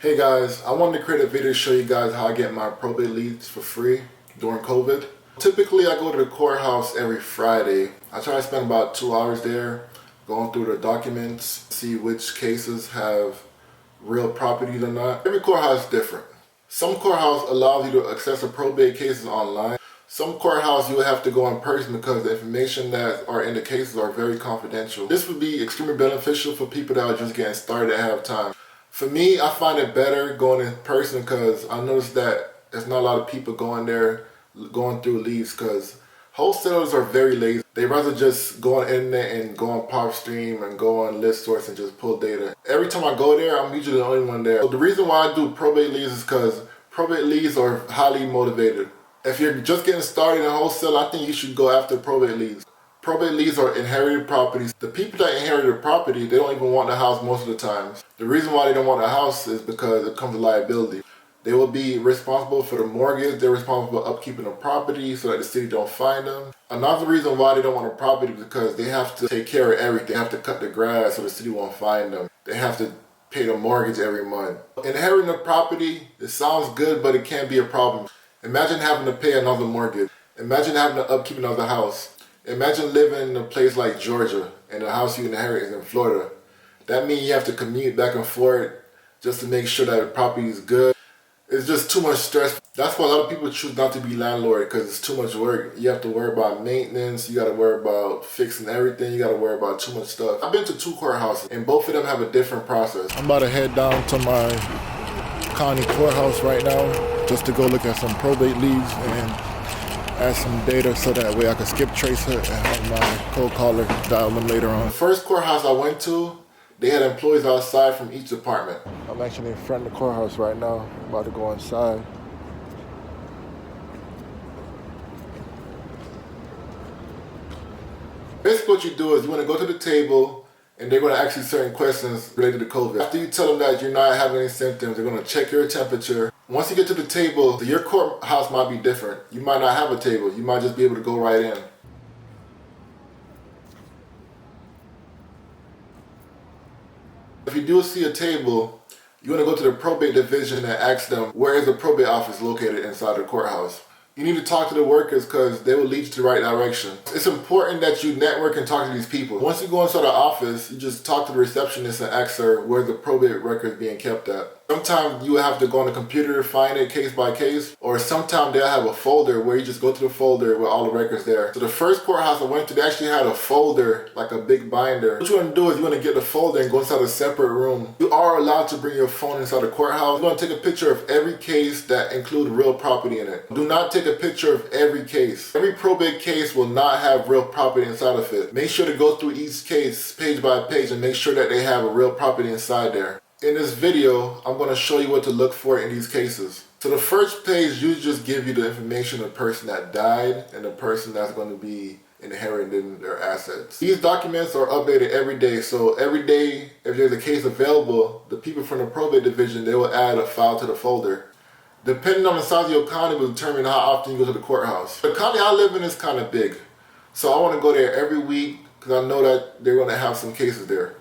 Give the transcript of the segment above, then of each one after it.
Hey guys, I wanted to create a video to show you guys how I get my probate leads for free during COVID. Typically I go to the courthouse every Friday. I try to spend about 2 hours there going through the documents, see which cases have real properties or not. Every courthouse is different. Some courthouse allows you to access the probate cases online. Some courthouse you will have to go in person because the information that are in the cases are very confidential. This would be extremely beneficial for people that are just getting started and have time. For me, I find it better going in person because I noticed that there's not a lot of people going there, going through leads because wholesalers are very lazy. They rather just go on the internet and go on PropStream and go on ListSource and just pull data. Every time I go there, I'm usually the only one there. So the reason why I do probate leads is because probate leads are highly motivated. If you're just getting started in wholesale, I think you should go after probate leads. Probate leads are inherited properties. The people that inherit the property, they don't even want the house most of the time. The reason why they don't want the house is because it comes with liability. They will be responsible for the mortgage. They're responsible for upkeeping the property so that the city don't find them. Another reason why they don't want a property is because they have to take care of everything. They have to cut the grass so the city won't find them. They have to pay the mortgage every month. Inheriting a property, it sounds good, but it can be a problem. Imagine having to pay another mortgage. Imagine having to upkeep another house. Imagine living in a place like Georgia and the house you inherit is in Florida. That means you have to commute back and forth just to make sure that the property is good. It's just too much stress. That's why a lot of people choose not to be landlord because it's too much work. You have to worry about maintenance, you got to worry about fixing everything, you got to worry about too much stuff. I've been to 2 courthouses and both of them have a different process. I'm about to head down to my county courthouse right now just to go look at some probate leads and add some data so that way I can skip trace it and have my cold caller dial them later on. The first courthouse I went to, they had employees outside from each department. I'm actually in front of the courthouse right now, I'm about to go inside. Basically what you do is you want to go to the table and they're going to ask you certain questions related to COVID. After you tell them that you're not having any symptoms, they're going to check your temperature. Once you get to the table, your courthouse might be different. You might not have a table. You might just be able to go right in. If you do see a table, you want to go to the probate division and ask them where is the probate office located inside the courthouse. You need to talk to the workers because they will lead you to the right direction. It's important that you network and talk to these people. Once you go inside the office, you just talk to the receptionist and ask her where the probate record is being kept at. Sometimes you have to go on the computer, find it case by case, or sometimes they'll have a folder where you just go to the folder with all the records there. So the first courthouse I went to, they actually had a folder, like a big binder. What you want to do is you want to get the folder and go inside a separate room. You are allowed to bring your phone inside the courthouse. You want to take a picture of every case that include real property in it. Do not take a picture of every case. Every probate case will not have real property inside of it. Make sure to go through each case page by page and make sure that they have a real property inside there. In this video, I'm going to show you what to look for in these cases. So the first page usually just give you the information of the person that died and the person that's going to be inheriting their assets. These documents are updated every day. So every day, if there's a case available, the people from the probate division, they will add a file to the folder. Depending on the size of your county will determine how often you go to the courthouse. The county I live in is kind of big. So I want to go there every week because I know that they're going to have some cases there.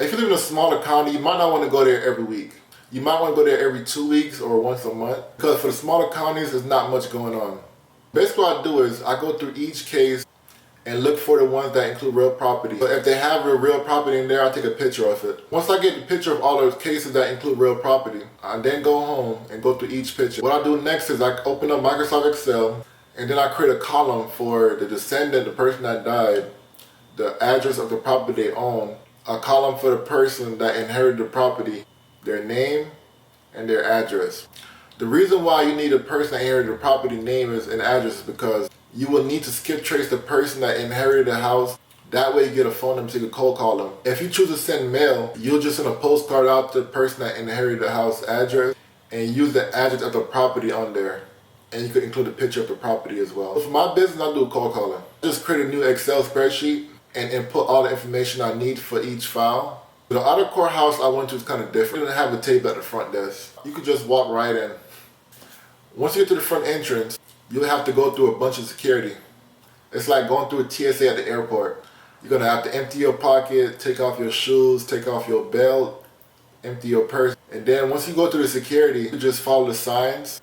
If you live in a smaller county, you might not want to go there every week. You might want to go there every 2 weeks or once a month because for the smaller counties, there's not much going on. Basically what I do is I go through each case and look for the ones that include real property. But if they have a real property in there, I take a picture of it. Once I get the picture of all those cases that include real property, I then go home and go through each picture. What I do next is I open up Microsoft Excel and then I create a column for the descendant, the person that died, the address of the property they own, a column for the person that inherited the property, their name and their address. The reason why you need a person that inherited the property name is and address is because you will need to skip trace the person that inherited the house. That way you get a phone number so you can cold call them. If you choose to send mail, you'll just send a postcard out to the person that inherited the house address and use the address of the property on there. And you could include a picture of the property as well. For my business, I do cold calling. Just create a new Excel spreadsheet and input all the information I need for each file. The other courthouse I went to is kind of different. They didn't have a table at the front desk. You could just walk right in. Once you get to the front entrance, you'll have to go through a bunch of security. It's like going through a TSA at the airport. You're gonna have to empty your pocket, take off your shoes, take off your belt, empty your purse, And then once you go through the security, you just follow the signs.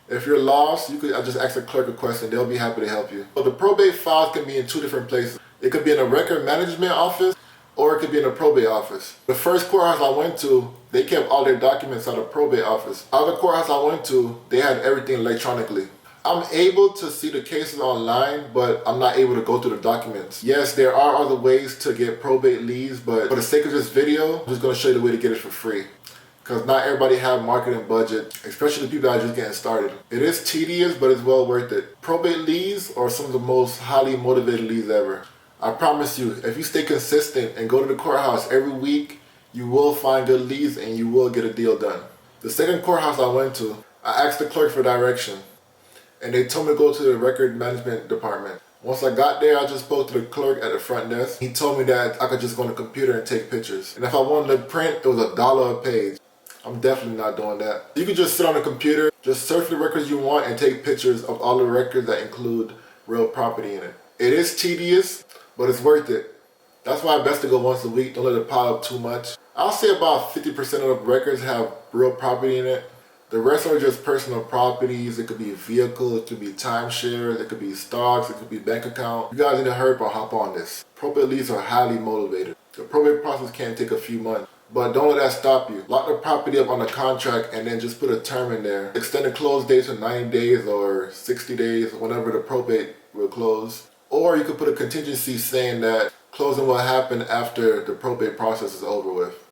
If you're lost, you could just ask the clerk a question. They'll be happy to help you. So the probate files can be in two different places. It could be in a record management office, or it could be in a probate office. The first courthouse I went to, they kept all their documents at a probate office. Other courthouse I went to, they had everything electronically. I'm able to see the cases online, but I'm not able to go through the documents. Yes, there are other ways to get probate leads, but for the sake of this video, I'm just gonna show you the way to get it for free. Because not everybody have marketing budget, especially the people that are just getting started. It is tedious, but it's well worth it. Probate leads are some of the most highly motivated leads ever. I promise you, if you stay consistent and go to the courthouse every week, you will find good leads and you will get a deal done. The second courthouse I went to, I asked the clerk for direction, and they told me to go to the record management department. Once I got there, I just spoke to the clerk at the front desk. He told me that I could just go on the computer and take pictures. And if I wanted to print, it was $1 a page. I'm definitely not doing that. You can just sit on the computer, just search the records you want and take pictures of all the records that include real property in it. It is tedious, but it's worth it. That's why it's best to go once a week. Don't let it pile up too much. I'll say about 50% of the records have real property in it. The rest are just personal properties. It could be a vehicle, it could be timeshares, it could be stocks, it could be bank account. You guys need to hurry up or hop on this. Probate leads are highly motivated. The probate process can take a few months, but don't let that stop you. Lock the property up on the contract and then just put a term in there. Extend the close date to 90 days or 60 days, whenever the probate will close. Or you could put a contingency saying that closing will happen after the probate process is over with.